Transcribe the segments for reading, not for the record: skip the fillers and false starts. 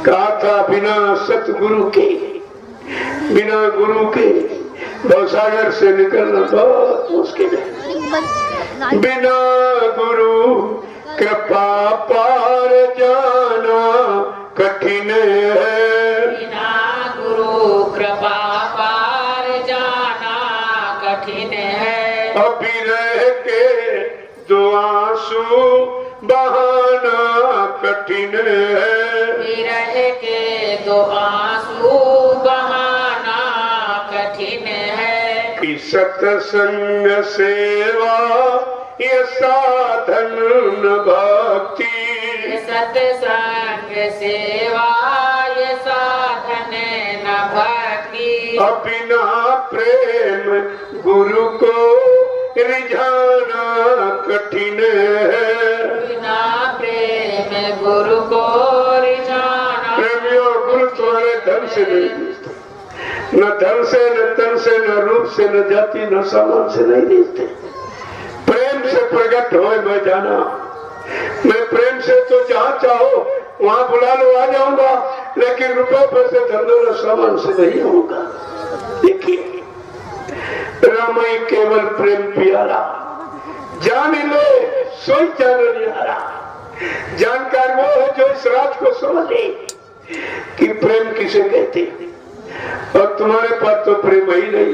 कहा था बिना सतगुरु के, बिना गुरु के भवसागर से निकलना बहुत मुश्किल है। बिना गुरु कृपा पार जाना कठिन है। बिना गुरु कृपा पार जाना कठिन है। अभी रह के दो आंसू बहाना कठिन है। विरह के दो आंसू बहाना कठिन है। कि सत्संग सेवा ये साधन न भक्ति। सत्संग सेवा ये साधन न भक्ति। बिना प्रेम गुरु को रिझाना कठिन है। बिना प्रेम गुरु को रिझाना। प्रेमियों, गुरु तुम्हारे धन से नहीं मिलते, न धन से, न तन से, न रूप से, न जाति, न सामान से नहीं मिलते। प्रेम से प्रकट हो मैं जाना। मैं प्रेम से तो जहाँ चाहो वहाँ बुला लो आ जाऊंगा, लेकिन रुपए पैसे धन सामान से नहीं होगा। देखिए, रामाई केवल प्रेम प्यारा, जान ले सोई जान निहारा। जानकार वो है जो इस राज को समझ ले कि प्रेम किसे कहते हैं। और तुम्हारे पास तो प्रेम ही नहीं।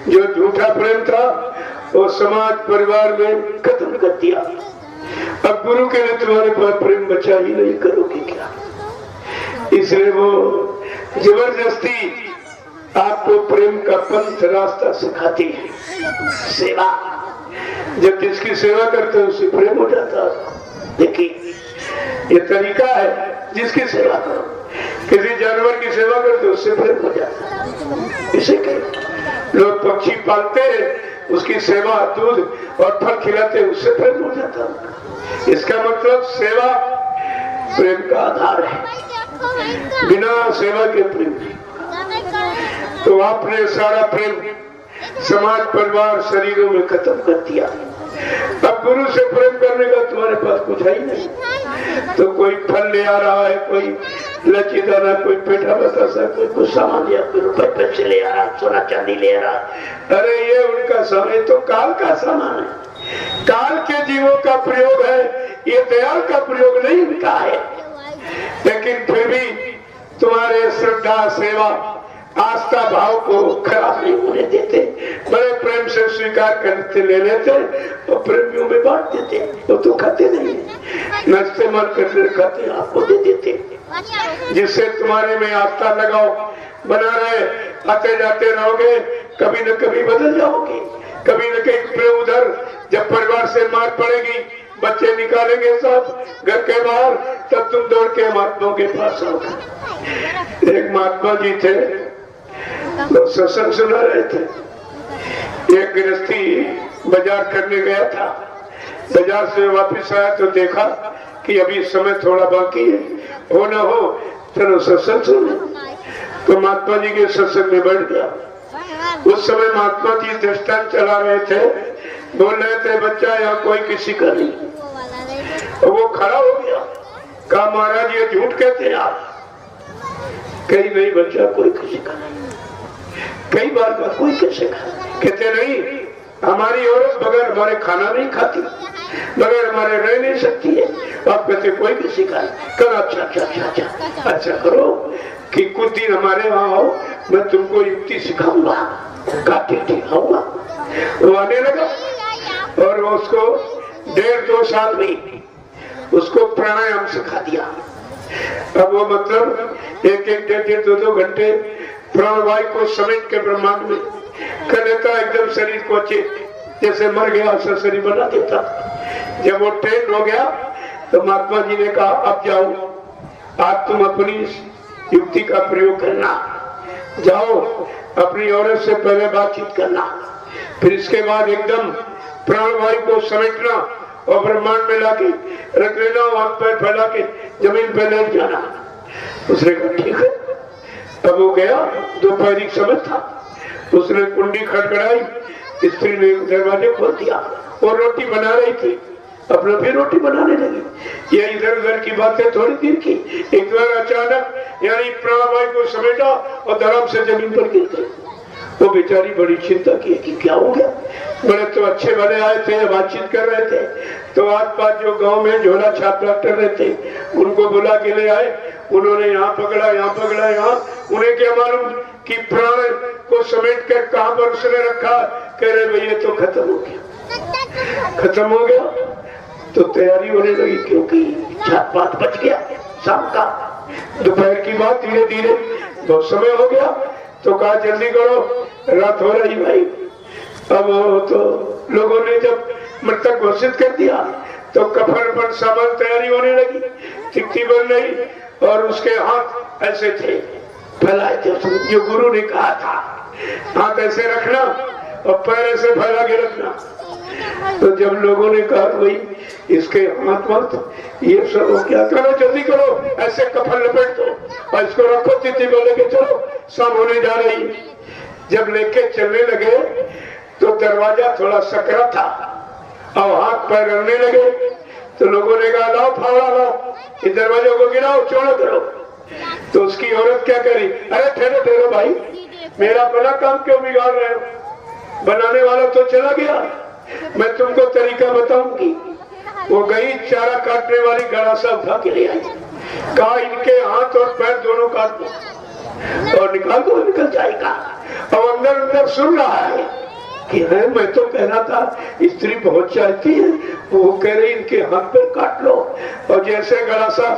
जो झूठा प्रेम था वो समाज परिवार में खत्म कर दिया। अब गुरु के लिए तुम्हारे पास प्रेम बचा ही नहीं, करोगे क्या? इसलिए वो जबरदस्ती आपको प्रेम का पंथ रास्ता सिखाती है। सेवा, जब जिसकी सेवा करते हैं उससे प्रेम हो जाता है। देखिए, ये तरीका है, जिसकी सेवा करो। किसी जानवर की सेवा करते हो उससे प्रेम हो जाता है। इसे कह, लोग पक्षी पालते हैं, उसकी सेवा दूध और फल खिलाते हैं, उससे प्रेम हो जाता है। इसका मतलब सेवा प्रेम का आधार है। बिना सेवा के प्रेम नहीं। तो आपने सारा प्रेम समाज परिवार शरीरों में खत्म कर दिया। अब गुरु से प्रेम करने का तुम्हारे पास कुछ है ही नहीं। तो कोई फल ले आ रहा है, कोई लची दाना, कोई पेठा बतासा, कोई कुछ सामान लिया, कोई रुपए पैसे ले आ रहा, सोना चांदी ले आ रहा। अरे ये उनका सामान तो काल का सामान है, काल के जीवों का प्रयोग है, ये दयाल का प्रयोग नहीं बिका है। लेकिन फिर भी तुम्हारे श्रद्धा सेवा आस्था भाव को खराब नहीं होने देते। बड़े प्रेम से स्वीकार करते, ले लेते और प्रेमियों में बांट देते। वो तो खाते नहीं, नचते मन करते खाते आपको दे देते। जिससे तुम्हारे में आस्था लगाओ बना रहे, आते जाते रहोगे, कभी न कभी बदल जाओगे। कभी न कहीं प्रेम उधर, जब परिवार से मार पड़ेगी, बच्चे निकालेंगे सब घर के बाहर, तब तुम दौड़ के महात्माओं के पास आओगे। एक महात्मा जी थे, लोग सत्संग सुना रहे थे। एक गृहस्थी बाजार करने गया था। बाजार से वापस आया तो देखा कि अभी समय थोड़ा बाकी है, हो न हो चलो सत्संग सुने। तो महात्मा जी के सत्संग में बैठ गया। उस समय महात्मा जी दृष्टांत चला रहे थे, बोल रहे थे बच्चा यहाँ कोई किसी का नहीं। और वो खड़ा हो गया, कहा महाराज ये झूठ कहते हैं आप। कहीं नहीं बच्चा कोई किसी का नहीं। कई बार का कोई कैसे कहते नहीं, हमारी औरत बगैर हमारे खाना नहीं खाती, बगैर हमारे रह नहीं सकती है। आप कहते कोई किसी का नहीं। कल अच्छा अच्छा अच्छा अच्छा अच्छा करो कि कुछ दिन हमारे वहां आओ, मैं तुमको युक्ति सिखाऊंगा, काटे दिखाऊंगा। वो आने लगा और उसको 1.5-2 साल में उसको प्राणायाम सिखा दिया। अब वो मतलब 1-1, 1.5, 2-2 घंटे प्राणवायु को समेट के ब्रह्मांड में कर देता। एकदम शरीर को अच्छे जैसे मर गया ऐसा शरीर बना देता। जब वो ट्रेन हो गया तो महात्मा जी ने कहा अब जाओ, आज तुम अपनी युक्ति का प्रयोग करना, जाओ अपनी औरत से पहले बातचीत करना, फिर इसके बाद एकदम प्राणवायु को समेटना और ब्रह्मांड में लाके रख लेना, वहां पैर फैला के जमीन पे लेट जाना। उसने कहा ठीक है। अब वो गया, दोपहरी समय था, उसने कुंडी खड़खड़ाई, स्त्री ने दरवाजे खोल दिया और रोटी बना रही थी। अपना फिर रोटी बनाने लगी। ये इधर उधर की बातें थोड़ी देर की। एक बार अचानक यानी प्राणबाई को समेटा और धर्म से जमीन पर गिर गई। वो बेचारी बड़ी चिंता की कि क्या हो गया। बड़े तो अच्छे भले आए थे, बातचीत कर रहे थे, तो आस पास जो गांव में झोला छाप डॉक्टर रहते उनको बुला के ले आए। उन्होंने यहाँ पकड़ा, यहाँ पकड़ा, यहाँ। उन्हें क्या मालूम कि प्राण को समेट कर कहां पर उसने रखा। कह रहे भैया तो खत्म हो गया, खत्म हो गया। तो तैयारी होने लगी क्योंकि 7-5 बज गया शाम का, दोपहर की बात। धीरे धीरे बहुत समय हो गया तो कहा जल्दी करो, रात हो रही भाई। अब तो लोगों ने जब मृतक घोषित कर दिया तो कफन पर सामान तैयारी होने लगी, चिट्ठी बन रही और उसके हाथ ऐसे थे फैलाए थे। जो गुरु ने कहा था हाथ ऐसे रखना और पैर ऐसे फैला के रखना। तो जब लोगों ने कहा भाई इसके हाथ मत, ये सब क्या करो, जल्दी करो, ऐसे कफन लपेट दो और इसको रखो, तिथि को लेके चलो, शाम होने जा रही। जब लेके चलने लगे तो दरवाजा थोड़ा सकरा था और हाथ पैर रखने लगे। तो लोगों ने कहा लाओ फावड़ा लाओ, इस दरवाजे को गिराओ, चौड़ा करो। तो उसकी औरत क्या करी, अरे ठहरो ठहरो भाई, मेरा बना काम क्यों बिगाड़ रहे हो, बनाने वाला तो चला गया, मैं तुमको तरीका बताऊंगी। वो गई चारा काटने वाली गड़ासा उठा के ले आई। कहा इनके हाथ और पैर दोनों काट दो और निकाल दो, निकल जाएगा। और अंदर अंदर सुन रहा है कि है मैं तो कहना था स्त्री बहुत चाहती है, वो कह रही इनके हाथ पैर काट लो। और जैसे गड़ासा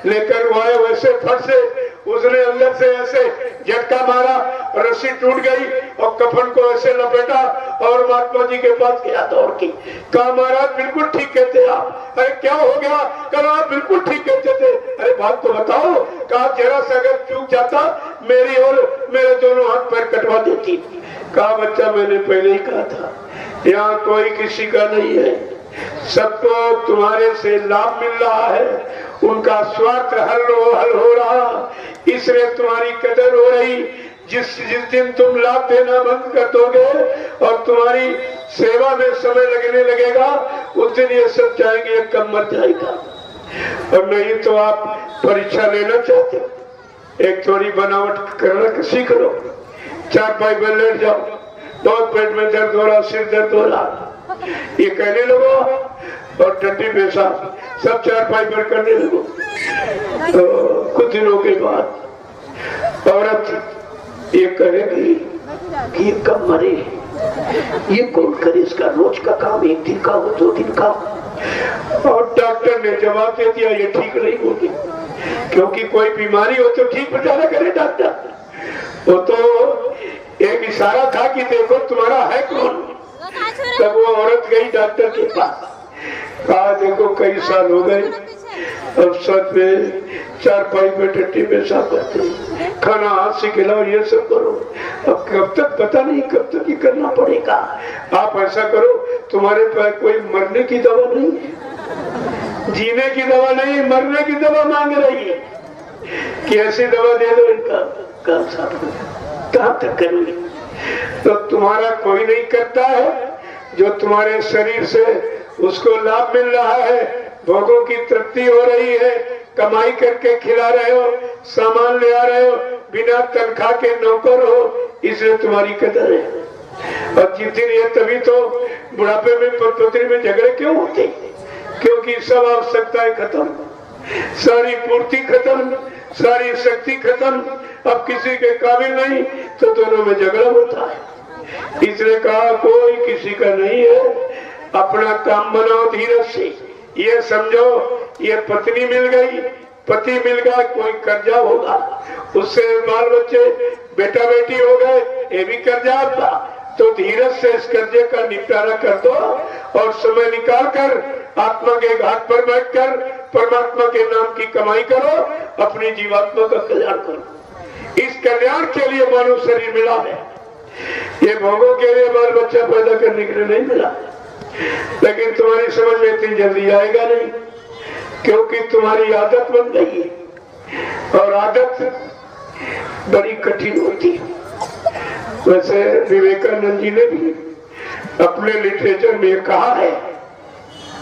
लेकर वो आए वैसे फट से उसने अंदर से ऐसे झटका मारा, रस्सी टूट गई और कफन को ऐसे लपेटा और महात्मा जी के पास गया दौड़ के। कहा महाराज बिल्कुल ठीक कहते आप। अरे क्या हो गया, कहा आप बिल्कुल ठीक कहते थे। अरे बात तो बताओ। कहा जरा सा अगर चूक जाता मेरी और मेरे दोनों हाथ पैर कटवा देती। कहा बच्चा मैंने पहले ही कहा था यहाँ कोई किसी का नहीं है, सबको तुम्हारे से लाभ मिल रहा है, उनका स्वार्थ हल हो रहा, इसलिए तुम्हारी कदर हो रही। जिस दिन तुम लाभ देना बंद कर दोगे और तुम्हारी सेवा में समय लगने लगेगा उस दिन ये सब जाएंगे, ये कम मर जाएगा। और नहीं तो आप परीक्षा लेना चाहते हो, एक थोड़ी बनावट करना सीख लो, 4 पाई पर लेट जाओ, बहुत पेट में दर्द हो रहा, सिर दर्द हो रहा, ये कहने लगो और टट्टी पेशाब सब 4 पाई पर करने लगो। तो कुछ दिनों के बाद औरत ये कहेगी कि ये कब मरे, ये कौन करे, इसका रोज का काम 1 दिन का हो, 2 दिन का हो। और डॉक्टर ने जवाब दे दिया ये ठीक नहीं होगी, क्योंकि कोई बीमारी हो तो ठीक बचाना करे डॉक्टर। वो तो एक इशारा था कि देखो तुम्हारा है कौन। तब वो औरत गई डॉक्टर के पास, कहा देखो कई साल हो गए अब सच में 4 पाई पे टट्टी पेशाब करते, खाना हाथ से खिलाओ, ये सब करो, अब कब तक पता नहीं कब तक ही करना पड़ेगा। आप ऐसा करो तुम्हारे पास कोई मरने की दवा नहीं है, जीने की दवा नहीं, मरने की दवा मांग रही है कि ऐसी दवा दे दो, इनका काम साफ कहां तक करोगे। तो तुम्हारा कोई नहीं करता है, जो तुम्हारे शरीर से उसको लाभ मिल रहा है, भोगों की तृप्ति हो रही है, कमाई करके खिला रहे हो, सामान ले आ रहे हो, बिना तनख्वाह के नौकर हो, इसलिए तुम्हारी कदर है। और जिस दिन ये तभी तो बुढ़ापे में पत्नी में झगड़े क्यों होते, क्योंकि सब आवश्यकताएं खत्म, सारी पूर्ति खत्म, सारी शक्ति खत्म, अब किसी के काबिल नहीं, तो दोनों में झगड़ा होता है। इसलिए कहा कोई किसी का नहीं है, अपना काम बनाओ धीरज से। ये समझो ये पत्नी मिल गई, पति मिल गया, कोई कर्जा होगा, उससे बाल बच्चे बेटा बेटी हो गए, ये भी कर्जा आपका, तो धीरज से इस कर्जे का निपटारा कर दो और समय निकाल कर आत्मा के घाट पर बैठकर परमात्मा के नाम की कमाई करो, अपनी जीवात्मा का कल्याण करो। इस कल्याण के लिए मानव शरीर मिला है, ये भोगों के लिए बाल बच्चा पैदा करने के लिए नहीं मिला। लेकिन तुम्हारी समझ में इतनी जल्दी आएगा नहीं, क्योंकि तुम्हारी आदत बन गई है और आदत बड़ी कठिन होती है। वैसे विवेकानंद जी ने भी अपने लिटरेचर में कहा है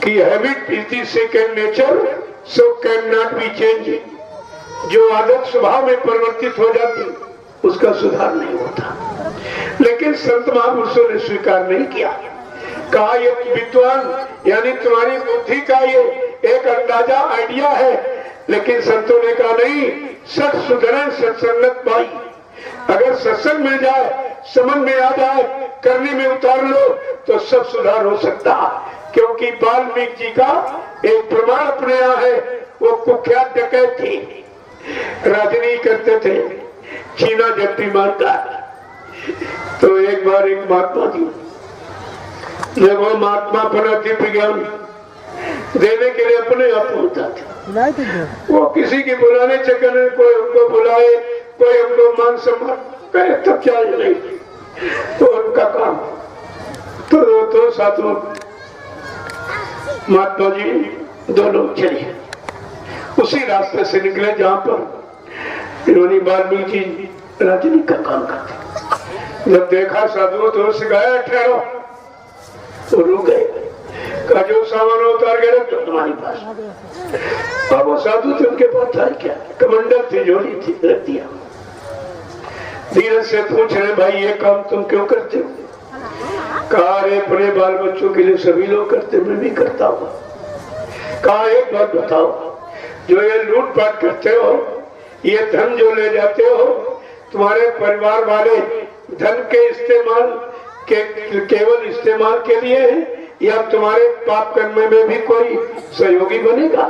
कि habit is the second nature, so can not be change. जो आदत स्वभाव में परिवर्तित हो जाती उसका सुधार नहीं होता। लेकिन संत महापुरुषों ने स्वीकार नहीं किया। कहा ये विद्वान यानी तुम्हारी बुद्धि का ये एक अंदाजा आइडिया है, लेकिन संतों ने कहा नहीं, सत सुधरे सत्संगत पाई। अगर सत्संग मिल जाए, समझ में आ जाए, करने में उतार लो तो सब सुधार हो सकता। क्योंकि वाल्मीकि जी का एक प्रमाण अपने यहाँ है, वो कुख्यात डकैत थे, राजनीति करते थे, चीना जप्ती मारता। तो एक बार एक महात्मा जी, जब वो महात्मा अपना दिव्य ज्ञान देने के लिए अपने आप पहुंचा थे, वो किसी के बुलाने चक्कर में कोई उनको बुलाए, कोई उनको मान सम्मान करे तब चाहिए नहीं, तो उनका काम। तो साधु महात्मा जी दोनों चले, उसी रास्ते से निकले जहां पर इन्होंने वाल्मीकि राजनीति का काम करते। जब देखा साधु तो उससे गया ठहरो, तो रुक गए। का जो सामान उतार के रख दो तुम्हारे पास। अब वो साधु थे, उनके पास था क्या, कमंडल थी, जोड़ी थी, रख दिया। धीरे से पूछ रहे भाई ये काम तुम क्यों करते हो? कहा अरे अपने बाल बच्चों के लिए सभी लोग करते, मैं भी करता हूँ। कहा एक बात बताओ, जो ये लूटपाट करते हो, ये धन जो ले जाते हो, तुम्हारे परिवार वाले धन के इस्तेमाल के केवल इस्तेमाल के लिए है या तुम्हारे पाप करने में भी कोई सहयोगी बनेगा?